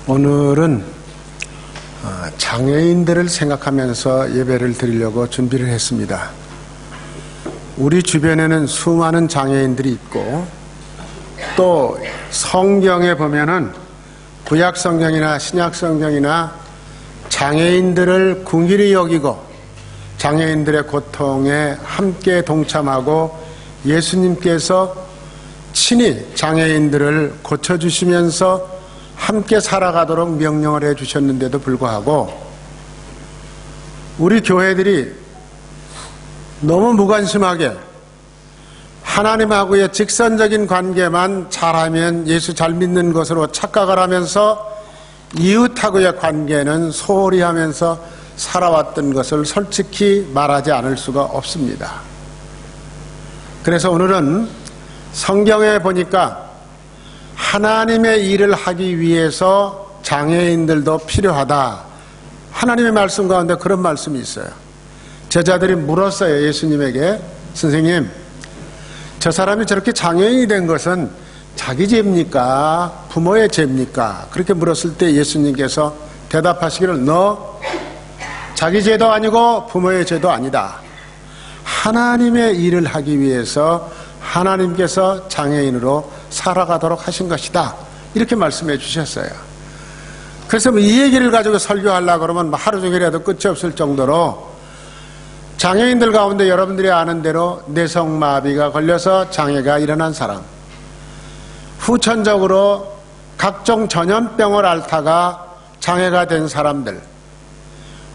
오늘은 장애인들을 생각하면서 예배를 드리려고 준비를 했습니다. 우리 주변에는 수많은 장애인들이 있고 또 성경에 보면은 구약 성경이나 신약 성경이나 장애인들을 긍휼히 여기고 장애인들의 고통에 함께 동참하고 예수님께서 친히 장애인들을 고쳐주시면서 함께 살아가도록 명령을 해주셨는데도 불구하고 우리 교회들이 너무 무관심하게 하나님하고의 직선적인 관계만 잘하면 예수 잘 믿는 것으로 착각을 하면서 이웃하고의 관계는 소홀히 하면서 살아왔던 것을 솔직히 말하지 않을 수가 없습니다. 그래서 오늘은 성경에 보니까 하나님의 일을 하기 위해서 장애인들도 필요하다. 하나님의 말씀 가운데 그런 말씀이 있어요. 제자들이 물었어요. 예수님에게, 선생님, 저 사람이 저렇게 장애인이 된 것은 자기 죄입니까? 부모의 죄입니까? 그렇게 물었을 때 예수님께서 대답하시기를, 너 자기 죄도 아니고 부모의 죄도 아니다. 하나님의 일을 하기 위해서 하나님께서 장애인으로 살아가도록 하신 것이다. 이렇게 말씀해 주셨어요. 그래서 이 얘기를 가지고 설교하려고 그러면 하루 종일이라도 끝이 없을 정도로 장애인들 가운데 여러분들이 아는 대로 뇌성마비가 걸려서 장애가 일어난 사람, 후천적으로 각종 전염병을 앓다가 장애가 된 사람들,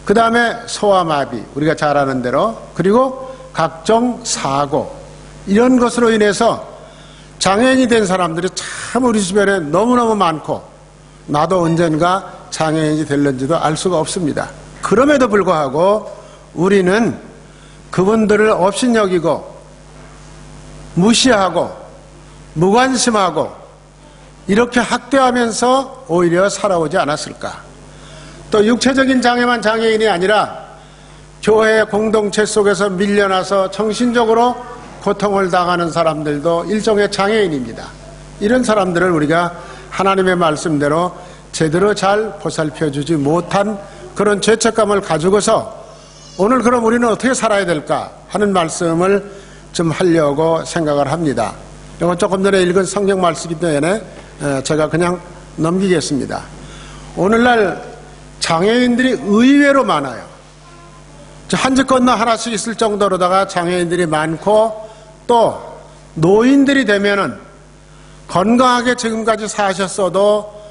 그 다음에 소아마비, 우리가 잘 아는 대로, 그리고 각종 사고, 이런 것으로 인해서 장애인이 된 사람들이 참 우리 주변에 너무너무 많고 나도 언젠가 장애인이 될는지도 알 수가 없습니다. 그럼에도 불구하고 우리는 그분들을 업신여기고 무시하고 무관심하고 이렇게 학대하면서 오히려 살아오지 않았을까. 또 육체적인 장애만 장애인이 아니라 교회 공동체 속에서 밀려나서 정신적으로 고통을 당하는 사람들도 일종의 장애인입니다. 이런 사람들을 우리가 하나님의 말씀대로 제대로 잘 보살펴주지 못한 그런 죄책감을 가지고서 오늘 그럼 우리는 어떻게 살아야 될까 하는 말씀을 좀 하려고 생각을 합니다. 이건 조금 전에 읽은 성경 말씀이기 때문에 제가 그냥 넘기겠습니다. 오늘날 장애인들이 의외로 많아요. 한 집 건너 하나씩 있을 정도로다가 장애인들이 많고 또 노인들이 되면은 건강하게 지금까지 사셨어도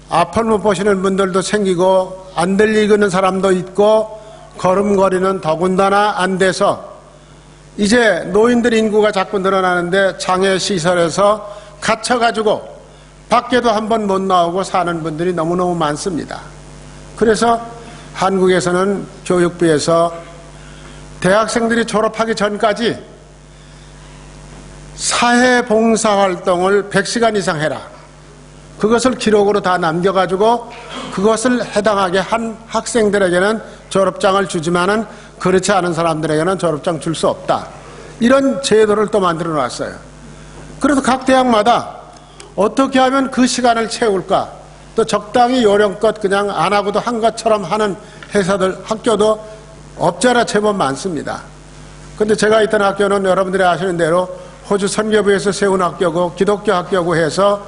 앞을 못 보시는 분들도 생기고 안 들리는 사람도 있고 걸음걸이는 더군다나 안 돼서 이제 노인들 인구가 자꾸 늘어나는데 장애시설에서 갇혀가지고 밖에도 한 번 못 나오고 사는 분들이 너무너무 많습니다. 그래서 한국에서는 교육부에서 대학생들이 졸업하기 전까지 사회봉사활동을 100시간 이상 해라. 그것을 기록으로 다 남겨가지고 그것을 해당하게 한 학생들에게는 졸업장을 주지만은 그렇지 않은 사람들에게는 졸업장 줄 수 없다. 이런 제도를 또 만들어 놨어요. 그래서 각 대학마다 어떻게 하면 그 시간을 채울까? 또 적당히 요령껏 그냥 안 하고도 한 것처럼 하는 회사들, 학교도 없잖아 제법 많습니다. 근데 제가 있던 학교는 여러분들이 아시는 대로 호주 선교부에서 세운 학교고 기독교 학교고 해서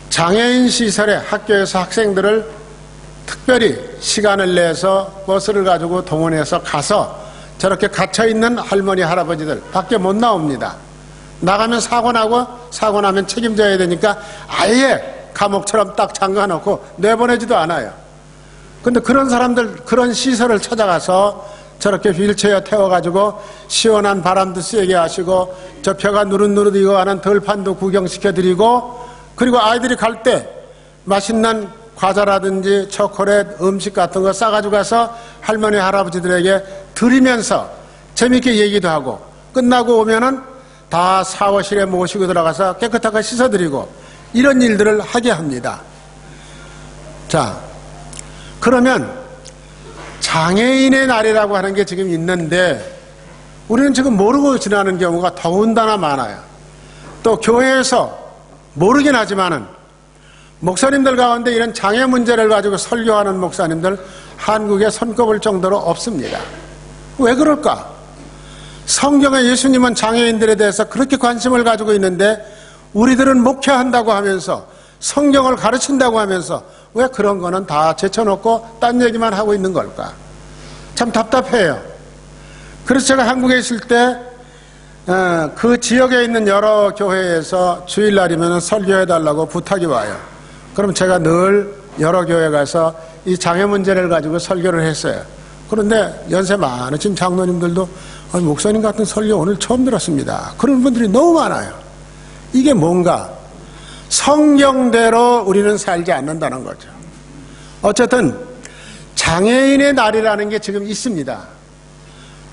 장애인 시설에 학교에서 학생들을 특별히 시간을 내서 버스를 가지고 동원해서 가서 저렇게 갇혀있는 할머니 할아버지들 밖에 못 나옵니다. 나가면 사고 나고 사고 나면 책임져야 되니까 아예 감옥처럼 딱 잠가놓고 내보내지도 않아요. 근데 그런 사람들 그런 시설을 찾아가서 저렇게 휠체어 태워가지고 시원한 바람도 쐬게 하시고 저 벼가 누릇누릇 익어가는 들판도 구경시켜드리고 그리고 아이들이 갈 때 맛있는 과자라든지 초콜릿 음식 같은 거 싸가지고 가서 할머니 할아버지들에게 드리면서 재밌게 얘기도 하고 끝나고 오면은 다 샤워실에 모시고 들어가서 깨끗하게 씻어드리고 이런 일들을 하게 합니다. 자, 그러면 장애인의 날이라고 하는 게 지금 있는데 우리는 지금 모르고 지나는 경우가 더군다나 많아요. 또 교회에서 모르긴 하지만은 목사님들 가운데 이런 장애 문제를 가지고 설교하는 목사님들 한국에 손꼽을 정도로 없습니다. 왜 그럴까? 성경에 예수님은 장애인들에 대해서 그렇게 관심을 가지고 있는데 우리들은 목회한다고 하면서 성경을 가르친다고 하면서 왜 그런 거는 다 제쳐놓고 딴 얘기만 하고 있는 걸까? 참 답답해요. 그래서 제가 한국에 있을 때 그 지역에 있는 여러 교회에서 주일날이면 설교해달라고 부탁이 와요. 그럼 제가 늘 여러 교회 가서 이 장애 문제를 가지고 설교를 했어요. 그런데 연세 많으신 장로님들도 목사님 같은 설교 오늘 처음 들었습니다. 그런 분들이 너무 많아요. 이게 뭔가? 성경대로 우리는 살지 않는다는 거죠. 어쨌든 장애인의 날이라는 게 지금 있습니다.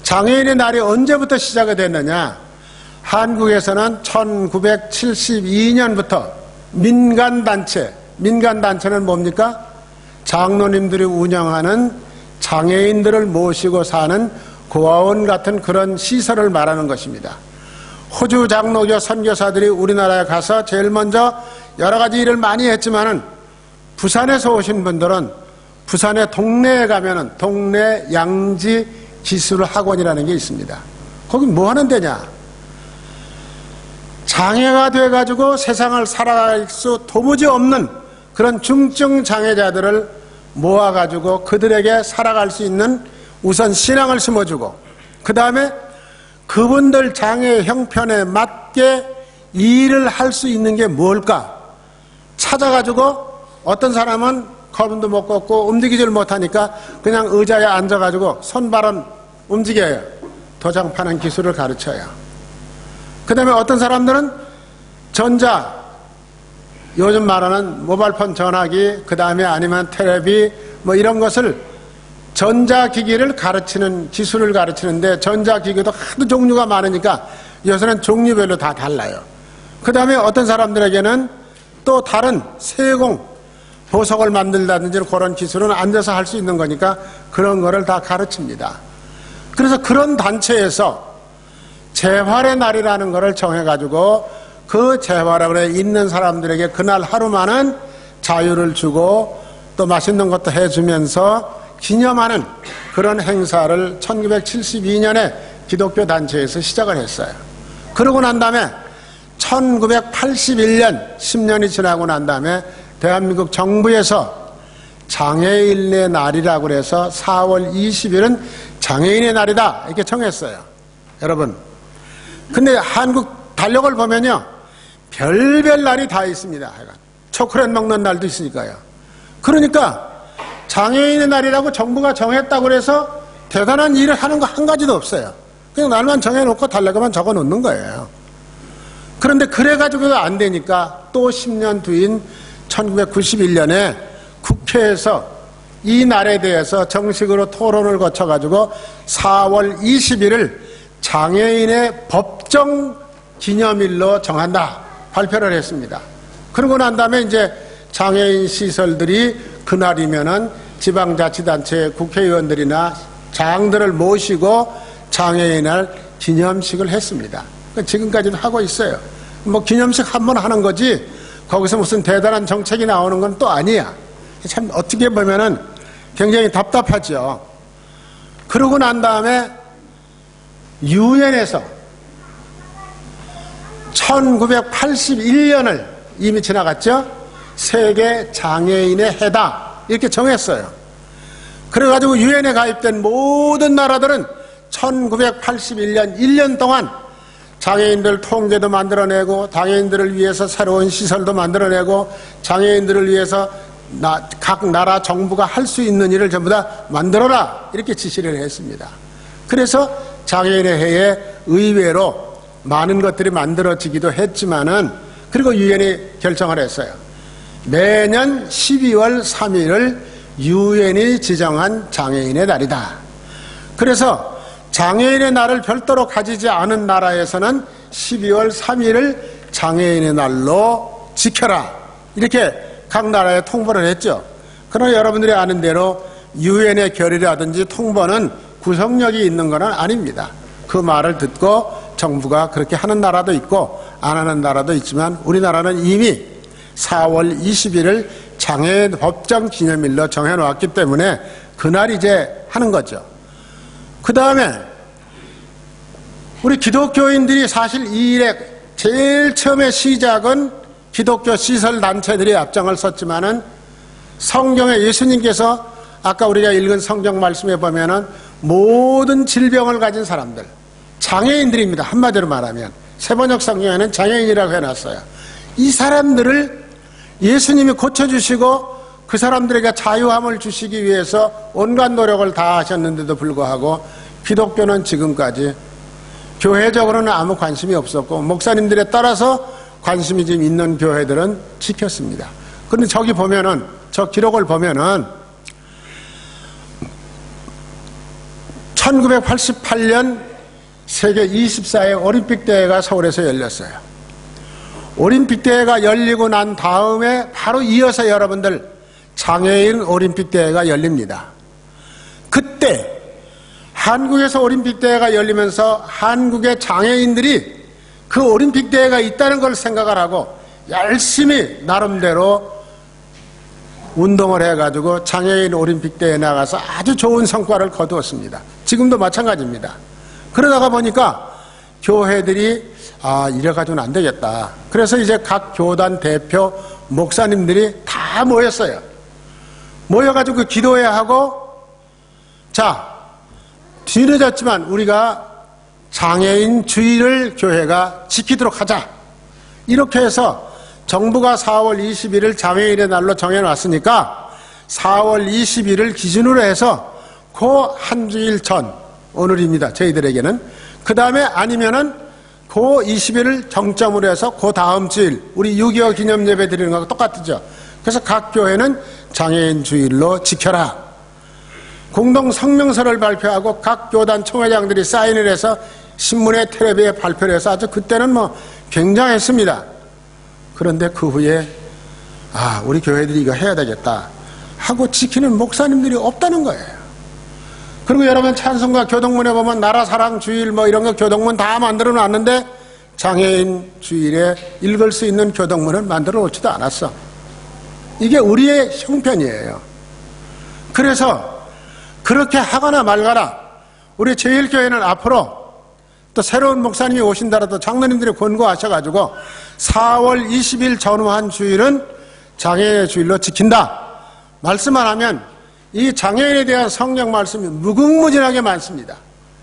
장애인의 날이 언제부터 시작이 됐느냐? 한국에서는 1972년부터 민간단체는 뭡니까? 장로님들이 운영하는 장애인들을 모시고 사는 고아원 같은 그런 시설을 말하는 것입니다. 호주 장로교 선교사들이 우리나라에 가서 제일 먼저 여러 가지 일을 많이 했지만은 부산에서 오신 분들은 부산의 동네에 가면은 동네 양지 기술 학원이라는 게 있습니다. 거기 뭐 하는 데냐? 장애가 돼가지고 세상을 살아갈 수 도무지 없는 그런 중증 장애자들을 모아가지고 그들에게 살아갈 수 있는 우선 신앙을 심어주고 그 다음에 그분들 장애 형편에 맞게 일을 할 수 있는 게 뭘까? 찾아가지고 어떤 사람은 걸음도 못 걷고 움직이질 못하니까 그냥 의자에 앉아가지고 손발은 움직여요. 도장 파는 기술을 가르쳐요. 그 다음에 어떤 사람들은 요즘 말하는 모바일폰 전화기, 그 다음에 아니면 텔레비 뭐 이런 것을 전자기기를 가르치는 기술을 가르치는데 전자기기도 하도 종류가 많으니까 요새는 종류별로 다 달라요. 그 다음에 어떤 사람들에게는 또 다른 세공, 보석을 만들다든지 그런 기술은 앉아서 할 수 있는 거니까 그런 거를 다 가르칩니다. 그래서 그런 단체에서 재활의 날이라는 거를 정해가지고 그 재활원에 있는 사람들에게 그날 하루만은 자유를 주고 또 맛있는 것도 해주면서 기념하는 그런 행사를 1972년에 기독교 단체에서 시작을 했어요. 그러고 난 다음에 1981년 10년이 지나고 난 다음에 대한민국 정부에서 장애인의 날이라고 해서 4월 20일은 장애인의 날이다 이렇게 정했어요. 여러분, 근데 한국 달력을 보면요 별별 날이 다 있습니다. 초콜릿 먹는 날도 있으니까요. 그러니까 장애인의 날이라고 정부가 정했다고 해서 대단한 일을 하는 거 한 가지도 없어요. 그냥 날만 정해놓고 달력에만 적어놓는 거예요. 그런데 그래가지고도 안 되니까 또 10년 뒤인 1991년에 국회에서 이 날에 대해서 정식으로 토론을 거쳐가지고 4월 20일을 장애인의 법정 기념일로 정한다 발표를 했습니다. 그러고 난 다음에 이제 장애인 시설들이 그날이면은 지방자치단체 국회의원들이나 장들을 모시고 장애인날 기념식을 했습니다. 지금까지도 하고 있어요. 뭐 기념식 한 번 하는 거지 거기서 무슨 대단한 정책이 나오는 건 또 아니야. 참 어떻게 보면은 굉장히 답답하죠. 그러고 난 다음에 유엔에서 1981년을 이미 지나갔죠. 세계 장애인의 해다 이렇게 정했어요. 그래가지고 유엔에 가입된 모든 나라들은 1981년 1년 동안 장애인들 통계도 만들어내고 장애인들을 위해서 새로운 시설도 만들어내고 장애인들을 위해서 각 나라 정부가 할 수 있는 일을 전부 다 만들어라 이렇게 지시를 했습니다. 그래서 장애인의 해에 의외로 많은 것들이 만들어지기도 했지만은 그리고 유엔이 결정을 했어요. 매년 12월 3일을 유엔이 지정한 장애인의 날이다. 그래서 장애인의 날을 별도로 가지지 않은 나라에서는 12월 3일을 장애인의 날로 지켜라 이렇게 각 나라에 통보를 했죠. 그러나 여러분들이 아는 대로 유엔의 결의라든지 통보는 구속력이 있는 건 아닙니다. 그 말을 듣고 정부가 그렇게 하는 나라도 있고 안 하는 나라도 있지만 우리나라는 이미 4월 20일을 장애인 법정 기념일로 정해놓았기 때문에 그날 이제 하는 거죠. 그 다음에 우리 기독교인들이 사실 이 일에 제일 처음에 시작은 기독교 시설단체들이 앞장을 섰지만은 성경에 예수님께서 아까 우리가 읽은 성경 말씀에 보면은 모든 질병을 가진 사람들, 장애인들입니다. 한마디로 말하면 세번역 성경에는 장애인이라고 해놨어요. 이 사람들을 예수님이 고쳐주시고 그 사람들에게 자유함을 주시기 위해서 온갖 노력을 다 하셨는데도 불구하고 기독교는 지금까지 교회적으로는 아무 관심이 없었고 목사님들에 따라서 관심이 좀 있는 교회들은 지켰습니다. 그런데 저기 보면은 저 기록을 보면은 1988년 세계 24회 올림픽 대회가 서울에서 열렸어요. 올림픽 대회가 열리고 난 다음에 바로 이어서 여러분들 장애인 올림픽 대회가 열립니다. 그때 한국에서 올림픽 대회가 열리면서 한국의 장애인들이 그 올림픽 대회가 있다는 걸 생각을 하고 열심히 나름대로 운동을 해가지고 장애인 올림픽 대회에 나가서 아주 좋은 성과를 거두었습니다. 지금도 마찬가지입니다. 그러다가 보니까 교회들이 이래가지고는 안 되겠다. 그래서 이제 각 교단 대표 목사님들이 다 모였어요. 모여가지고 기도해야 하고, 자, 뒤늦었지만 우리가 장애인 주의를 교회가 지키도록 하자. 이렇게 해서 정부가 4월 20일을 장애인의 날로 정해놨으니까 4월 20일을 기준으로 해서 그 한 주일 전, 오늘입니다. 저희들에게는. 그 다음에 아니면은 그 20일을 정점으로 해서 그 다음 주일, 우리 6.25 기념 예배 드리는 거하고 똑같죠. 그래서 각 교회는 장애인 주일로 지켜라. 공동 성명서를 발표하고 각 교단 총회장들이 사인을 해서 신문에 텔레비에 발표를 해서 아주 그때는 뭐 굉장했습니다. 그런데 그 후에 우리 교회들이 이거 해야 되겠다 하고 지키는 목사님들이 없다는 거예요. 그리고 여러분 찬송가 교동문에 보면 나라 사랑 주일 뭐 이런 거 교동문 다 만들어 놨는데 장애인 주일에 읽을 수 있는 교동문은 만들어 놓지도 않았어. 이게 우리의 형편이에요. 그래서 그렇게 하거나 말거나 우리 제일교회는 앞으로 또 새로운 목사님이 오신다라도 장로님들이 권고하셔가지고 4월 20일 전후한 주일은 장애인의 주일로 지킨다 말씀만 하면 이 장애인에 대한 성경 말씀이 무궁무진하게 많습니다.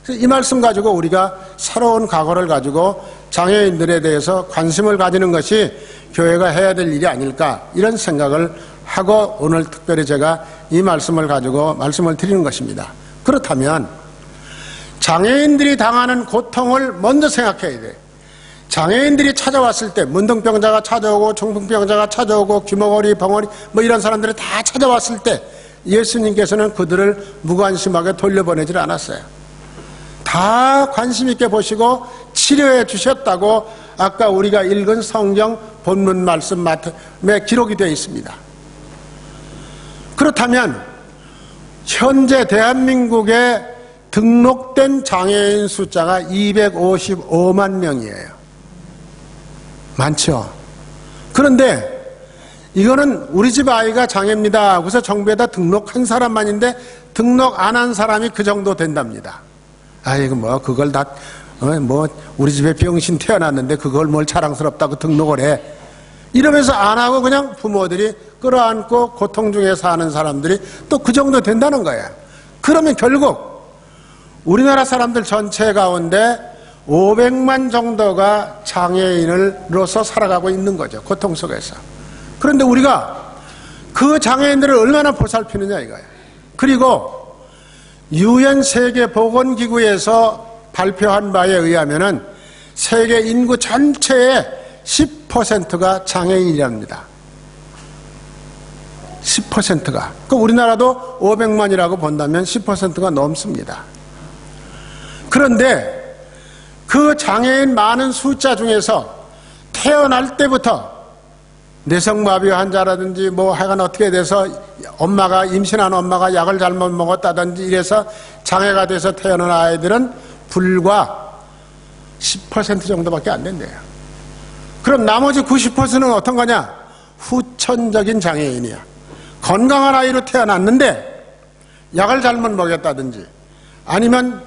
그래서 이 말씀 가지고 우리가 새로운 각오를 가지고 장애인들에 대해서 관심을 가지는 것이 교회가 해야 될 일이 아닐까 이런 생각을 하고 오늘 특별히 제가 이 말씀을 가지고 말씀을 드리는 것입니다. 그렇다면 장애인들이 당하는 고통을 먼저 생각해야 돼. 장애인들이 찾아왔을 때 문둥병자가 찾아오고 중풍병자가 찾아오고 귀머거리 벙어리 뭐 이런 사람들이 다 찾아왔을 때 예수님께서는 그들을 무관심하게 돌려보내질 않았어요. 다 관심 있게 보시고 치료해 주셨다고 아까 우리가 읽은 성경 본문 말씀 마태에 기록이 되어 있습니다. 그렇다면 현재 대한민국에 등록된 장애인 숫자가 255만 명이에요. 많죠. 그런데 이거는 우리 집 아이가 장애입니다. 그래서 정부에다 등록한 사람만인데 등록 안 한 사람이 그 정도 된답니다. 아이고 뭐 그걸 다 우리 집에 병신 태어났는데 그걸 뭘 자랑스럽다고 등록을 해. 이러면서 안 하고 그냥 부모들이 끌어안고 고통 중에 사는 사람들이 또 그 정도 된다는 거예요. 그러면 결국 우리나라 사람들 전체 가운데 500만 정도가 장애인으로서 살아가고 있는 거죠. 고통 속에서. 그런데 우리가 그 장애인들을 얼마나 보살피느냐 이거예요. 그리고 유엔 세계보건기구에서 발표한 바에 의하면은 세계 인구 전체의 10%가 장애인이랍니다. 10%가. 그 우리나라도 500만이라고 본다면 10%가 넘습니다. 그런데 그 장애인 많은 숫자 중에서 태어날 때부터 뇌성마비 환자라든지 뭐 하여간 어떻게 돼서 엄마가 임신한 엄마가 약을 잘못 먹었다든지 이래서 장애가 돼서 태어난 아이들은 불과 10% 정도밖에 안 된대요. 그럼 나머지 90%는 어떤 거냐? 후천적인 장애인이야. 건강한 아이로 태어났는데 약을 잘못 먹였다든지 아니면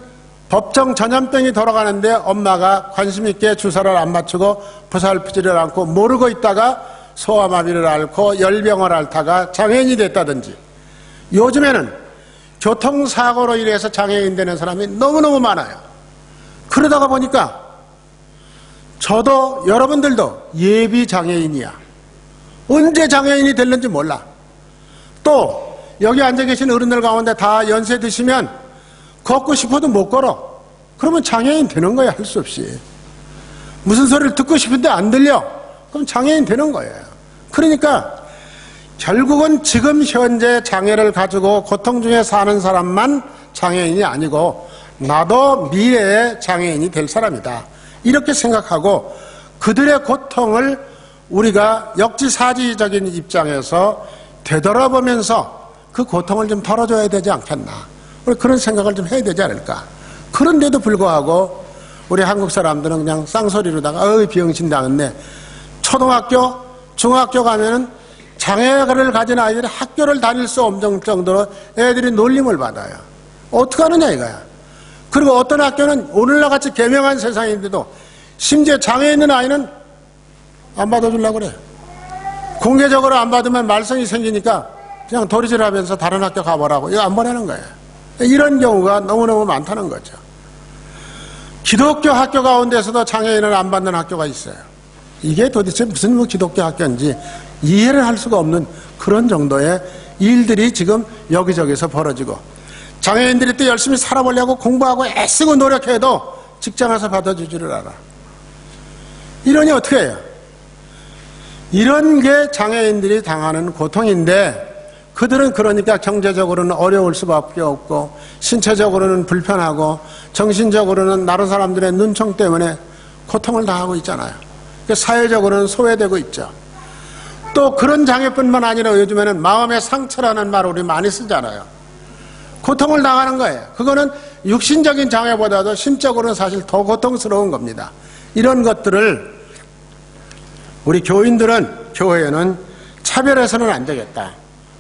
법정 전염병이 돌아가는데 엄마가 관심 있게 주사를 안 맞추고 보살피지를 않고 모르고 있다가 소아마비를 앓고 열병을 앓다가 장애인이 됐다든지, 요즘에는 교통사고로 인해서 장애인 되는 사람이 너무너무 많아요. 그러다가 보니까 저도 여러분들도 예비 장애인이야. 언제 장애인이 될는지 몰라. 또 여기 앉아 계신 어른들 가운데 다 연세 드시면 걷고 싶어도 못 걸어. 그러면 장애인 되는 거야, 할 수 없이. 무슨 소리를 듣고 싶은데 안 들려? 그럼 장애인 되는 거예요. 그러니까 결국은 지금 현재 장애를 가지고 고통 중에 사는 사람만 장애인이 아니고 나도 미래의 장애인이 될 사람이다. 이렇게 생각하고 그들의 고통을 우리가 역지사지적인 입장에서 되돌아보면서 그 고통을 좀 덜어줘야 되지 않겠나. 우리 그런 생각을 좀 해야 되지 않을까. 그런데도 불구하고 우리 한국 사람들은 그냥 쌍소리로다가 비영신 당했네. 초등학교, 중학교 가면은 장애를 가진 아이들이 학교를 다닐 수 없는 정도로 애들이 놀림을 받아요. 어떻게 하느냐 이거야. 그리고 어떤 학교는 오늘날 같이 개명한 세상인데도 심지어 장애 있는 아이는 안 받아주려고 그래. 공개적으로 안 받으면 말썽이 생기니까 그냥 도리질하면서 다른 학교 가보라고. 이거 안 보내는 거예요. 이런 경우가 너무너무 많다는 거죠. 기독교 학교 가운데서도 장애인을 안 받는 학교가 있어요. 이게 도대체 무슨 기독교 학교인지 이해를 할 수가 없는 그런 정도의 일들이 지금 여기저기서 벌어지고, 장애인들이 또 열심히 살아보려고 공부하고 애쓰고 노력해도 직장에서 받아주지를 않아. 이러니 어떻게 해요? 이런 게 장애인들이 당하는 고통인데, 그들은 그러니까 경제적으로는 어려울 수밖에 없고 신체적으로는 불편하고 정신적으로는 다른 사람들의 눈총 때문에 고통을 당하고 있잖아요. 사회적으로는 소외되고 있죠. 또 그런 장애뿐만 아니라 요즘에는 마음의 상처라는 말을 우리 많이 쓰잖아요. 고통을 당하는 거예요. 그거는 육신적인 장애보다도 심적으로는 사실 더 고통스러운 겁니다. 이런 것들을 우리 교인들은, 교회는 차별해서는 안 되겠다.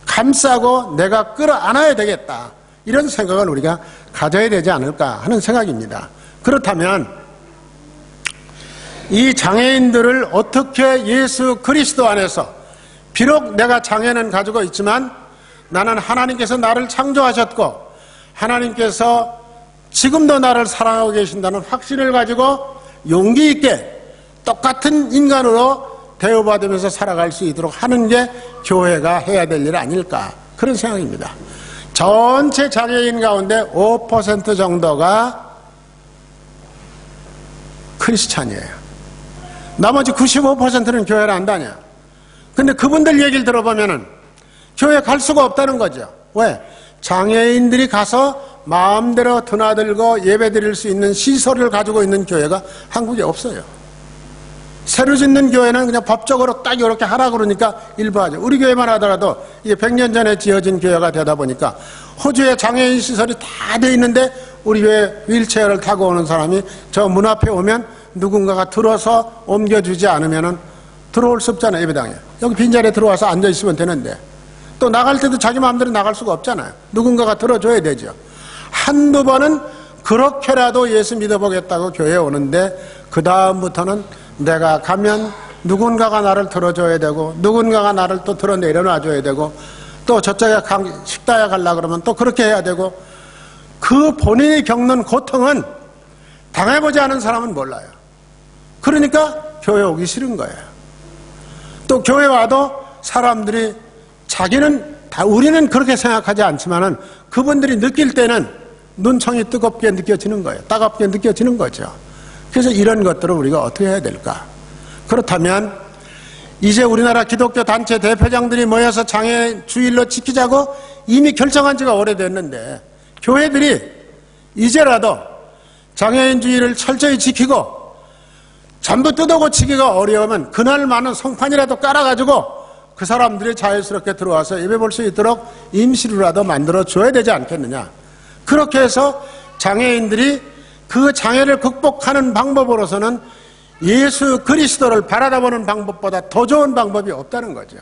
감싸고 내가 끌어안아야 되겠다. 이런 생각을 우리가 가져야 되지 않을까 하는 생각입니다. 그렇다면 이 장애인들을 어떻게 예수 그리스도 안에서, 비록 내가 장애는 가지고 있지만 나는 하나님께서 나를 창조하셨고 하나님께서 지금도 나를 사랑하고 계신다는 확신을 가지고 용기 있게 똑같은 인간으로 대우받으면서 살아갈 수 있도록 하는 게 교회가 해야 될 일 아닐까, 그런 생각입니다. 전체 장애인 가운데 5% 정도가 크리스찬이에요. 나머지 95%는 교회를 안 다녀. 근데 그분들 얘기를 들어보면은 교회 갈 수가 없다는 거죠. 왜? 장애인들이 가서 마음대로 드나들고 예배 드릴 수 있는 시설을 가지고 있는 교회가 한국에 없어요. 새로 짓는 교회는 그냥 법적으로 딱 이렇게 하라 그러니까 일부 하죠. 우리 교회만 하더라도 이게 100년 전에 지어진 교회가 되다 보니까 호주에 장애인 시설이 다 돼 있는데 우리 교회 휠체어를 타고 오는 사람이 저 문 앞에 오면 누군가가 들어서 옮겨주지 않으면은 들어올 수 없잖아요. 예배당에. 여기 빈자리에 들어와서 앉아있으면 되는데, 또 나갈 때도 자기 마음대로 나갈 수가 없잖아요. 누군가가 들어줘야 되죠. 한두 번은 그렇게라도 예수 믿어보겠다고 교회에 오는데 그 다음부터는 내가 가면 누군가가 나를 들어줘야 되고 누군가가 나를 또 들어 내려놔줘야 되고 또 저쪽에 식당에 가려고 그러면 또 그렇게 해야 되고, 그 본인이 겪는 고통은 당해보지 않은 사람은 몰라요. 그러니까 교회 오기 싫은 거예요. 또 교회 와도 사람들이 자기는 다, 우리는 그렇게 생각하지 않지만은 그분들이 느낄 때는 눈총이 뜨겁게 느껴지는 거예요. 따갑게 느껴지는 거죠. 그래서 이런 것들을 우리가 어떻게 해야 될까? 그렇다면 이제 우리나라 기독교 단체 대표장들이 모여서 장애 주일로 지키자고 이미 결정한 지가 오래됐는데, 교회들이 이제라도 장애인 주일을 철저히 지키고 전부 뜯어고치기가 어려우면 그날만은 성판이라도 깔아가지고 그 사람들이 자연스럽게 들어와서 예배 볼 수 있도록 임시로라도 만들어줘야 되지 않겠느냐. 그렇게 해서 장애인들이 그 장애를 극복하는 방법으로서는 예수 그리스도를 바라다보는 방법보다 더 좋은 방법이 없다는 거죠.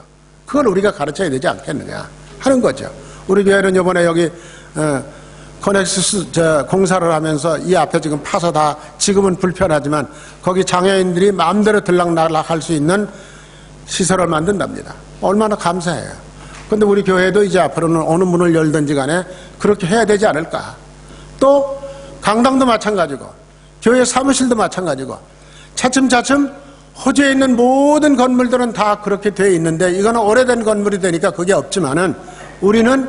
그걸 우리가 가르쳐야 되지 않겠느냐 하는 거죠. 우리 교회는 이번에 여기 코넥시스 공사를 하면서 이 앞에 지금 파서 다 지금은 불편하지만 거기 장애인들이 마음대로 들락날락할 수 있는 시설을 만든답니다. 얼마나 감사해요. 근데 우리 교회도 이제 앞으로는 어느 문을 열든지 간에 그렇게 해야 되지 않을까. 또 강당도 마찬가지고 교회 사무실도 마찬가지고 차츰차츰 호주에 있는 모든 건물들은 다 그렇게 되어 있는데 이거는 오래된 건물이 되니까 그게 없지만은 우리는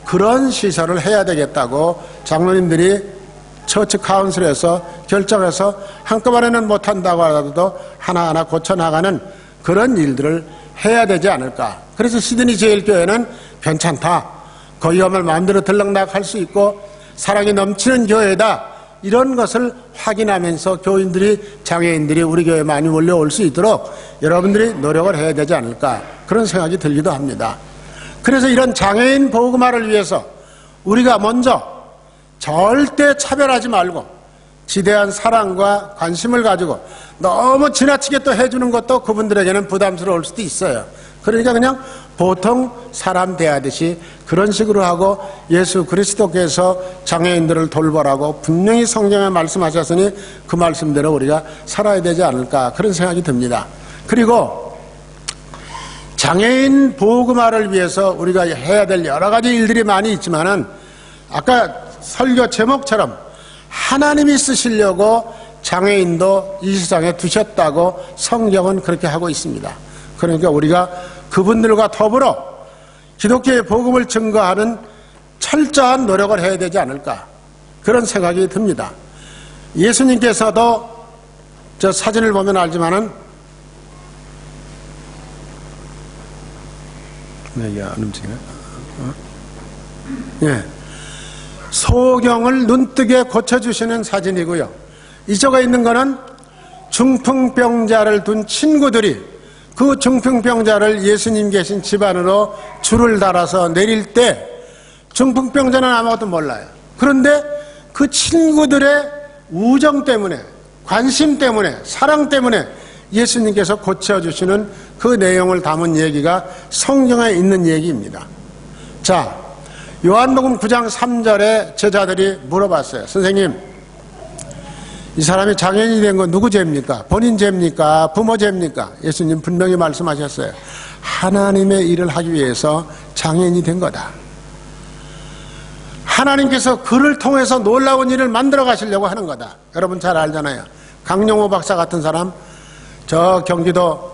그런 시설을 해야 되겠다고 장로님들이 처치 카운슬에서 결정해서 한꺼번에는 못한다고 하더라도 하나하나 고쳐나가는 그런 일들을 해야 되지 않을까. 그래서 시드니 제일교회는 괜찮다. 거기 가면 마음대로 들락날락할 수 있고 사랑이 넘치는 교회다. 이런 것을 확인하면서 교인들이 장애인들이 우리 교회에 많이 몰려올 수 있도록 여러분들이 노력을 해야 되지 않을까. 그런 생각이 들기도 합니다. 그래서 이런 장애인 보호구마를 위해서 우리가 먼저 절대 차별하지 말고 지대한 사랑과 관심을 가지고 너무 지나치게 또 해주는 것도 그분들에게는 부담스러울 수도 있어요. 그러니까 그냥 보통 사람 대하듯이 그런 식으로 하고 예수 그리스도께서 장애인들을 돌보라고 분명히 성경에 말씀하셨으니 그 말씀대로 우리가 살아야 되지 않을까 그런 생각이 듭니다. 그리고 장애인 보호구마를 위해서 우리가 해야 될 여러 가지 일들이 많이 있지만은 아까 설교 제목처럼 하나님이 쓰시려고 장애인도 이 세상에 두셨다고 성경은 그렇게 하고 있습니다. 그러니까 우리가 그분들과 더불어 기독교의 복음을 증거하는 철저한 노력을 해야 되지 않을까 그런 생각이 듭니다. 예수님께서도 저 사진을 보면 알지만은 이게 안 움직이네. 예. 소경을 눈뜨게 고쳐주시는 사진이고요. 이쪽에 있는 거는 중풍병자를 둔 친구들이 그 중풍병자를 예수님 계신 집 안으로 줄을 달아서 내릴 때 중풍병자는 아무것도 몰라요. 그런데 그 친구들의 우정 때문에 관심 때문에 사랑 때문에 예수님께서 고쳐주시는 그 내용을 담은 얘기가 성경에 있는 얘기입니다. 자, 요한복음 9장 3절에 제자들이 물어봤어요. 선생님, 이 사람이 장애인이 된 건 누구 죄입니까? 본인 죄입니까? 부모 죄입니까? 예수님 분명히 말씀하셨어요. 하나님의 일을 하기 위해서 장애인이 된 거다. 하나님께서 그를 통해서 놀라운 일을 만들어 가시려고 하는 거다. 여러분 잘 알잖아요. 강용호 박사 같은 사람 저 경기도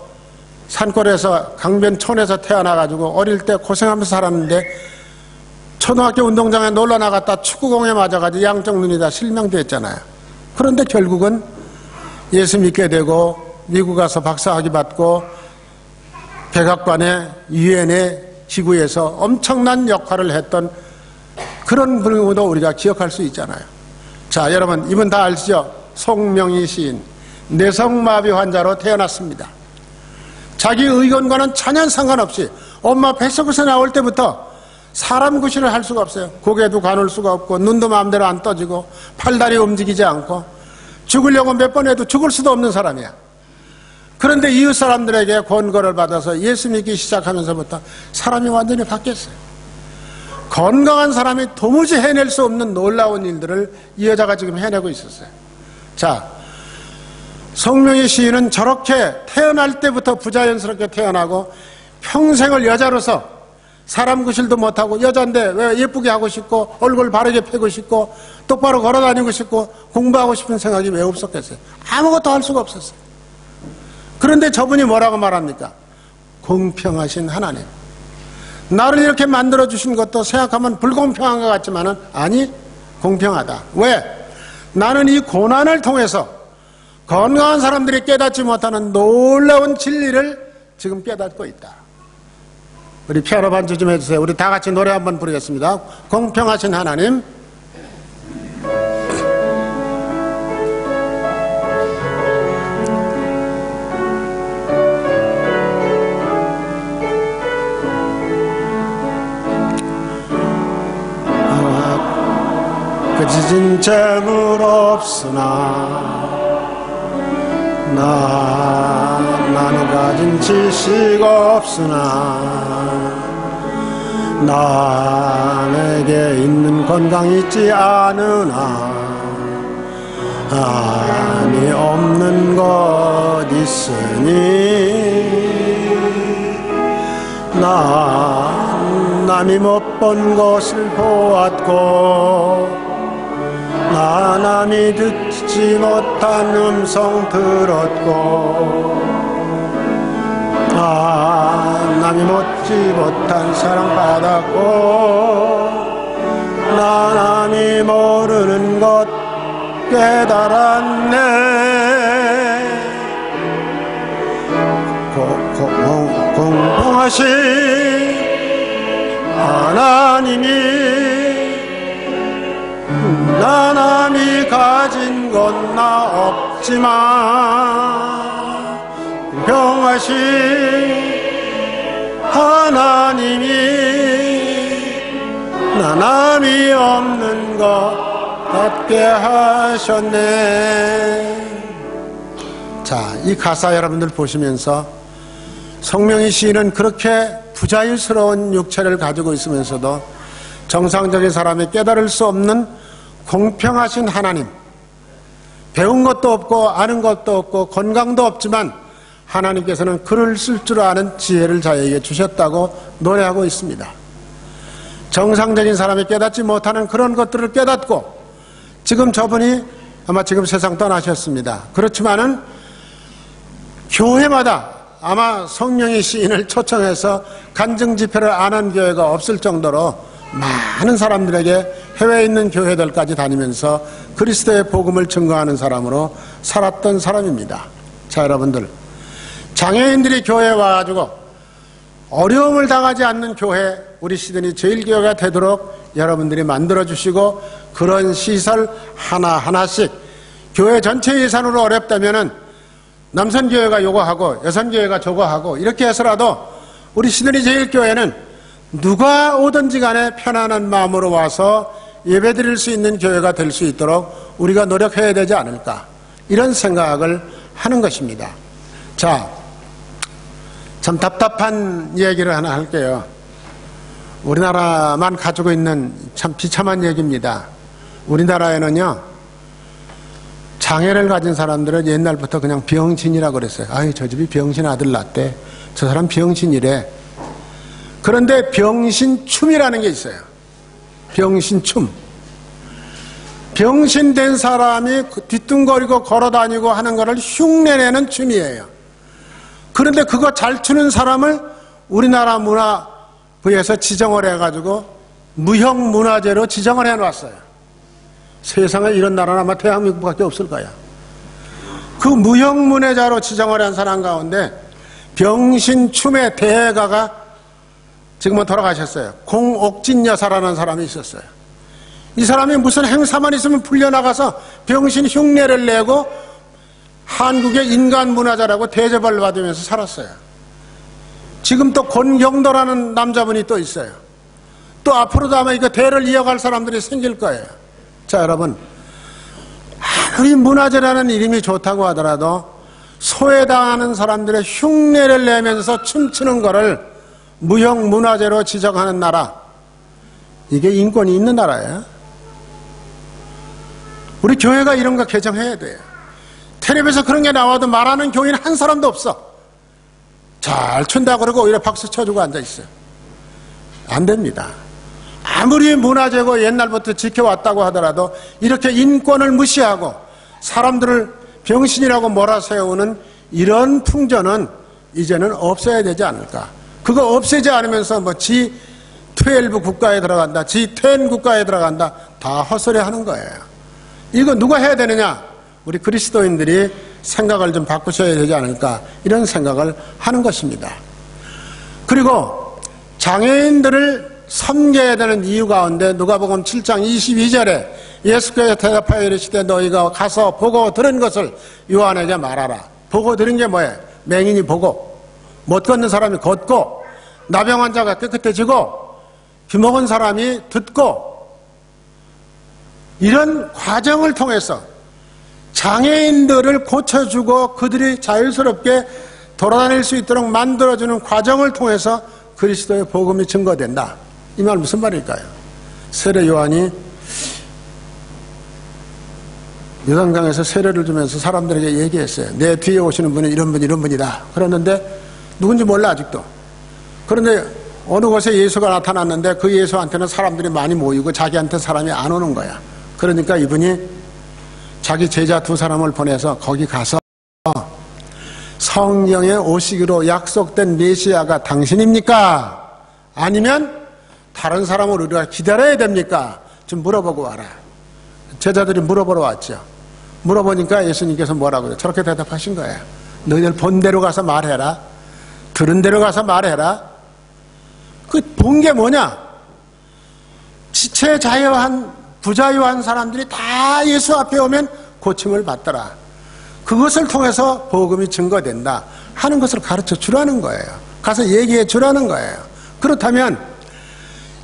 산골에서 강변촌에서 태어나가지고 어릴 때 고생하면서 살았는데 초등학교 운동장에 놀러 나갔다 축구공에 맞아가지고 양쪽 눈이 다 실명됐잖아요. 그런데 결국은 예수 믿게 되고 미국 가서 박사학위 받고 백악관의 유엔의 기구에서 엄청난 역할을 했던 그런 분도 우리가 기억할 수 있잖아요. 자, 여러분 이분 다 아시죠? 송명희 시인 뇌성마비 환자로 태어났습니다. 자기 의견과는 전혀 상관없이 엄마 뱃속에서 나올 때부터 사람 구실을 할 수가 없어요. 고개도 가눌 수가 없고 눈도 마음대로 안 떠지고 팔다리 움직이지 않고 죽으려고 몇 번 해도 죽을 수도 없는 사람이야. 그런데 이웃 사람들에게 권고를 받아서 예수 믿기 시작하면서부터 사람이 완전히 바뀌었어요. 건강한 사람이 도무지 해낼 수 없는 놀라운 일들을 이 여자가 지금 해내고 있었어요. 자, 송명희 시인은 저렇게 태어날 때부터 부자연스럽게 태어나고 평생을 여자로서 사람 구실도 못하고 여잔데 왜 예쁘게 하고 싶고 얼굴 바르게 펴고 싶고 똑바로 걸어다니고 싶고 공부하고 싶은 생각이 왜 없었겠어요? 아무것도 할 수가 없었어요. 그런데 저분이 뭐라고 말합니까? 공평하신 하나님, 나를 이렇게 만들어주신 것도 생각하면 불공평한 것 같지만은 아니, 공평하다. 왜? 나는 이 고난을 통해서 건강한 사람들이 깨닫지 못하는 놀라운 진리를 지금 깨닫고 있다. 우리 피아노 반주 좀 해주세요. 우리 다 같이 노래 한번 부르겠습니다. 공평하신 하나님. 그지진 재물 없으나 나는 가진 지식 없으나 나에게 있는 건강 있지 않으나 아니 없는 것 있으니 남이 못 본 것을 보았고 남이 듣지 못한 음성 들었고 남이 먹지 못한 사랑 받았고 남이 모르는 것 깨달았네. 공평하신 하나님이 남이 가진 건 나 없지만 공평하신 하나님이 남이 없는 것 같게 하셨네. 자, 이 가사 여러분들 보시면서 성명희 시인은 그렇게 부자유스러운 육체를 가지고 있으면서도 정상적인 사람이 깨달을 수 없는 공평하신 하나님, 배운 것도 없고 아는 것도 없고 건강도 없지만 하나님께서는 글을 쓸 줄 아는 지혜를 자에게 주셨다고 노래하고 있습니다. 정상적인 사람이 깨닫지 못하는 그런 것들을 깨닫고 지금 저분이 아마 지금 세상 떠나셨습니다. 그렇지만은 교회마다 아마 성명희 시인을 초청해서 간증 집회를 안 한 교회가 없을 정도로 많은 사람들에게 해외에 있는 교회들까지 다니면서 그리스도의 복음을 증거하는 사람으로 살았던 사람입니다. 자, 여러분들, 장애인들이 교회에 와가지고 어려움을 당하지 않는 교회, 우리 시드니 제일교회가 되도록 여러분들이 만들어주시고 그런 시설 하나하나씩 교회 전체 예산으로 어렵다면은 남선교회가 요거하고 여선교회가 저거하고 이렇게 해서라도 우리 시드니 제일교회는 누가 오든지 간에 편안한 마음으로 와서 예배드릴 수 있는 교회가 될 수 있도록 우리가 노력해야 되지 않을까, 이런 생각을 하는 것입니다. 자, 참 답답한 얘기를 하나 할게요. 우리나라만 가지고 있는 참 비참한 얘기입니다. 우리나라에는요, 장애를 가진 사람들은 옛날부터 그냥 병신이라고 그랬어요. 아유, 저 집이 병신 아들 낳대. 저 사람 병신이래. 그런데 병신춤이라는 게 있어요. 병신춤. 병신된 사람이 뒤뚱거리고 걸어다니고 하는 거를 흉내내는 춤이에요. 그런데 그거 잘 추는 사람을 우리나라 문화부에서 지정을 해가지고 무형문화재로 지정을 해놨어요. 세상에 이런 나라는 아마 대한민국밖에 없을 거야. 그 무형문화재로 지정을 한 사람 가운데 병신춤의 대가가 지금은 돌아가셨어요. 공옥진 여사라는 사람이 있었어요. 이 사람이 무슨 행사만 있으면 풀려나가서 병신 흉내를 내고 한국의 인간문화재라고 대접을 받으면서 살았어요. 지금 또 권경도라는 남자분이 또 있어요. 또 앞으로도 아마 이거 대를 이어갈 사람들이 생길 거예요. 자, 여러분, 아무리 문화재라는 이름이 좋다고 하더라도 소외당하는 사람들의 흉내를 내면서 춤추는 거를 무형문화재로 지정하는 나라, 이게 인권이 있는 나라예요. 우리 교회가 이런 거 개정해야 돼요. 텔레비에서 그런 게 나와도 말하는 교인 한 사람도 없어. 잘 춘다 그러고 오히려 박수 쳐주고 앉아있어요. 안 됩니다. 아무리 문화재고 옛날부터 지켜왔다고 하더라도 이렇게 인권을 무시하고 사람들을 병신이라고 몰아세우는 이런 풍조는 이제는 없어야 되지 않을까. 그거 없애지 않으면서 뭐 G12 국가에 들어간다, G10 국가에 들어간다, 다 헛소리 하는 거예요. 이거 누가 해야 되느냐? 우리 그리스도인들이 생각을 좀 바꾸셔야 되지 않을까, 이런 생각을 하는 것입니다. 그리고 장애인들을 섬겨야 되는 이유 가운데 누가복음 7장 22절에 예수께서 대답하여 이르시되 너희가 가서 보고 들은 것을 요한에게 말하라. 보고 들은 게 뭐예요? 맹인이 보고, 못 걷는 사람이 걷고, 나병 환자가 깨끗해지고, 귀먹은 사람이 듣고, 이런 과정을 통해서 장애인들을 고쳐주고 그들이 자유스럽게 돌아다닐 수 있도록 만들어주는 과정을 통해서 그리스도의 복음이 증거된다. 이 말 무슨 말일까요? 세례 요한이 요단강에서 세례를 주면서 사람들에게 얘기했어요. 내 뒤에 오시는 분은 이런 분 이런 분이다. 그랬는데 누군지 몰라 아직도. 그런데 어느 곳에 예수가 나타났는데 그 예수한테는 사람들이 많이 모이고 자기한테 사람이 안 오는 거야. 그러니까 이분이 자기 제자 2사람을 보내서 거기 가서 성경에 오시기로 약속된 메시아가 당신입니까? 아니면 다른 사람을 우리가 기다려야 됩니까? 좀 물어보고 와라. 제자들이 물어보러 왔죠. 물어보니까 예수님께서 뭐라고 그래요? 저렇게 대답하신 거예요. 너희들 본 대로 가서 말해라. 들은 대로 가서 말해라. 그 본 게 뭐냐? 지체 자유한 부자유한 사람들이 다 예수 앞에 오면 고침을 받더라. 그것을 통해서 복음이 증거된다 하는 것을 가르쳐 주라는 거예요. 가서 얘기해 주라는 거예요. 그렇다면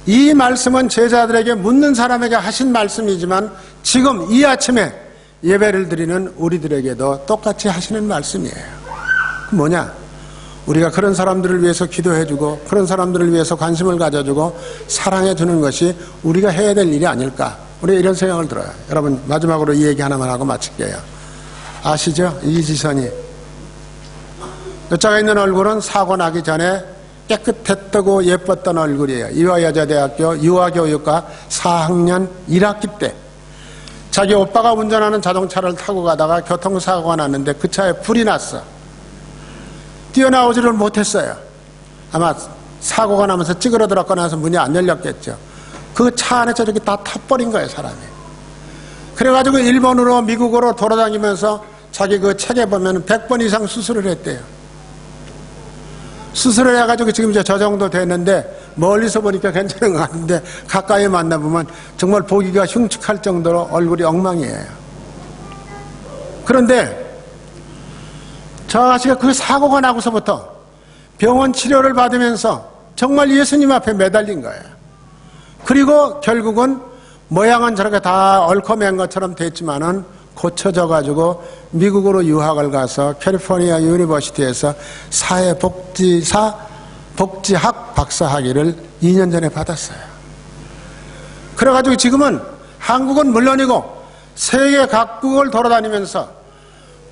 이 말씀은 제자들에게 묻는 사람에게 하신 말씀이지만 지금 이 아침에 예배를 드리는 우리들에게도 똑같이 하시는 말씀이에요. 그 뭐냐? 우리가 그런 사람들을 위해서 기도해주고 그런 사람들을 위해서 관심을 가져주고 사랑해주는 것이 우리가 해야 될 일이 아닐까? 우리가 이런 생각을 들어요. 여러분 마지막으로 이 얘기 하나만 하고 마칠게요. 아시죠? 이지선이 여자가 있는 얼굴은 사고 나기 전에 깨끗했다고 예뻤던 얼굴이에요. 이화여자대학교 유아교육과 4학년 1학기 때 자기 오빠가 운전하는 자동차를 타고 가다가 교통사고가 났는데 그 차에 불이 났어. 뛰어나오지를 못했어요. 아마 사고가 나면서 찌그러들었고 나서 문이 안 열렸겠죠. 그 차 안에 저렇게 다 타버린 거예요, 사람이. 그래가지고 일본으로 미국으로 돌아다니면서 자기 그 책에 보면 100번 이상 수술을 했대요. 수술을 해가지고 지금 이제 저 정도 됐는데 멀리서 보니까 괜찮은 것 같은데 가까이 만나보면 정말 보기가 흉측할 정도로 얼굴이 엉망이에요. 그런데 저 아저씨가 그 사고가 나고서부터 병원 치료를 받으면서 정말 예수님 앞에 매달린 거예요. 그리고 결국은 모양은 저렇게 다 얽어맨 것처럼 됐지만은 고쳐져 가지고 미국으로 유학을 가서 캘리포니아 유니버시티에서 복지학 박사학위를 2년 전에 받았어요. 그래가지고 지금은 한국은 물론이고 세계 각국을 돌아다니면서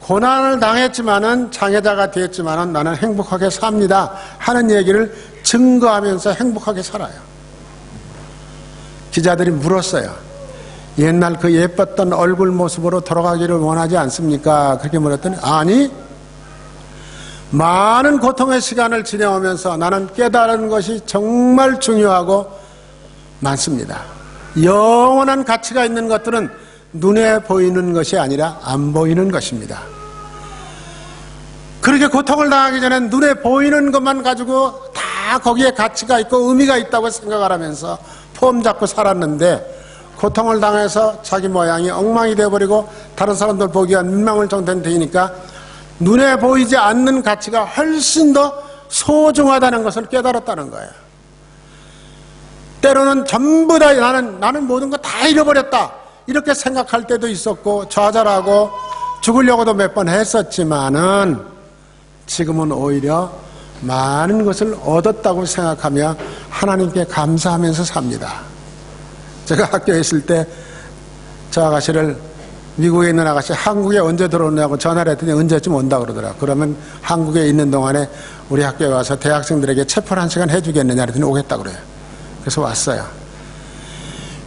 고난을 당했지만은 장애자가 되었지만은 나는 행복하게 삽니다 하는 얘기를 증거하면서 행복하게 살아요. 기자들이 물었어요. 옛날 그 예뻤던 얼굴 모습으로 돌아가기를 원하지 않습니까? 그렇게 물었더니 아니, 많은 고통의 시간을 지내오면서 나는 깨달은 것이 정말 중요하고 많습니다. 영원한 가치가 있는 것들은 눈에 보이는 것이 아니라 안 보이는 것입니다. 그렇게 고통을 당하기 전에 눈에 보이는 것만 가지고 다 거기에 가치가 있고 의미가 있다고 생각을 하면서 폼 잡고 살았는데 고통을 당해서 자기 모양이 엉망이 되어버리고 다른 사람들 보기가 민망할 정도는 되니까 눈에 보이지 않는 가치가 훨씬 더 소중하다는 것을 깨달았다는 거예요. 때로는 전부 다 나는 모든 거 다 잃어버렸다 이렇게 생각할 때도 있었고 좌절하고 죽으려고도 몇 번 했었지만은 지금은 오히려 많은 것을 얻었다고 생각하며 하나님께 감사하면서 삽니다. 제가 학교에 있을 때 저 아가씨를 미국에 있는 아가씨 한국에 언제 들어오냐고 전화를 했더니 언제쯤 온다 그러더라. 그러면 한국에 있는 동안에 우리 학교에 와서 대학생들에게 체포를 1시간 해주겠느냐 그랬더니 오겠다 그래요. 그래서 왔어요.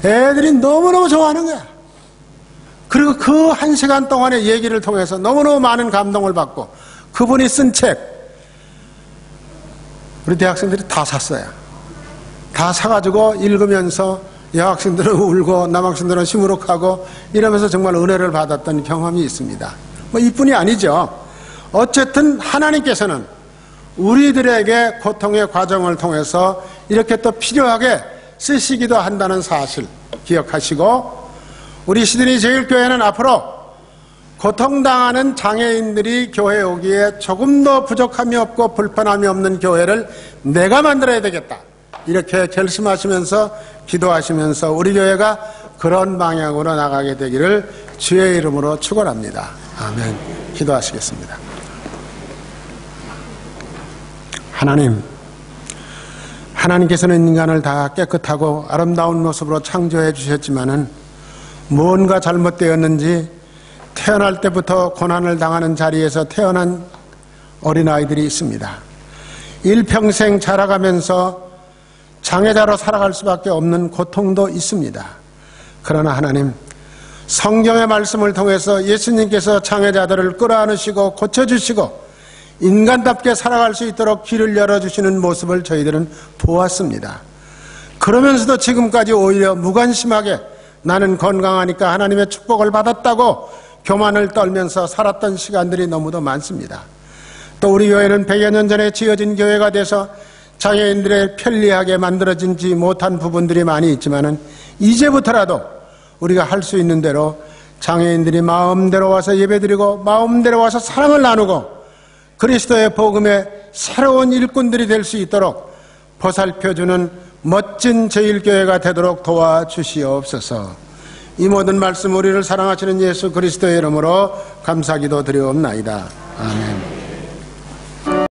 애들이 너무너무 좋아하는 거야. 그리고 그 1시간 동안의 얘기를 통해서 너무너무 많은 감동을 받고 그분이 쓴 책 우리 대학생들이 다 샀어요. 다 사가지고 읽으면서 여학생들은 울고 남학생들은 시무룩하고 이러면서 정말 은혜를 받았던 경험이 있습니다. 뭐 이뿐이 아니죠. 어쨌든 하나님께서는 우리들에게 고통의 과정을 통해서 이렇게 또 필요하게 쓰시기도 한다는 사실 기억하시고 우리 시드니 제일교회는 앞으로 고통당하는 장애인들이 교회에 오기에 조금 더 부족함이 없고 불편함이 없는 교회를 내가 만들어야 되겠다. 이렇게 결심하시면서 기도하시면서 우리 교회가 그런 방향으로 나가게 되기를 주의 이름으로 축원합니다. 아멘. 기도하시겠습니다. 하나님께서는 인간을 다 깨끗하고 아름다운 모습으로 창조해 주셨지만은 무언가 잘못되었는지 태어날 때부터 고난을 당하는 자리에서 태어난 어린아이들이 있습니다. 일평생 자라가면서 장애자로 살아갈 수밖에 없는 고통도 있습니다. 그러나 하나님, 성경의 말씀을 통해서 예수님께서 장애자들을 끌어안으시고 고쳐주시고 인간답게 살아갈 수 있도록 길을 열어주시는 모습을 저희들은 보았습니다. 그러면서도 지금까지 오히려 무관심하게 나는 건강하니까 하나님의 축복을 받았다고 교만을 떨면서 살았던 시간들이 너무도 많습니다. 또 우리 교회는 100여 년 전에 지어진 교회가 돼서 장애인들의 편리하게 만들어지지 못한 부분들이 많이 있지만은 이제부터라도 우리가 할 수 있는 대로 장애인들이 마음대로 와서 예배드리고 마음대로 와서 사랑을 나누고 그리스도의 복음의 새로운 일꾼들이 될 수 있도록 보살펴주는 멋진 제1교회가 되도록 도와주시옵소서. 이 모든 말씀 우리를 사랑하시는 예수 그리스도의 이름으로 감사기도 드리옵나이다. 아멘.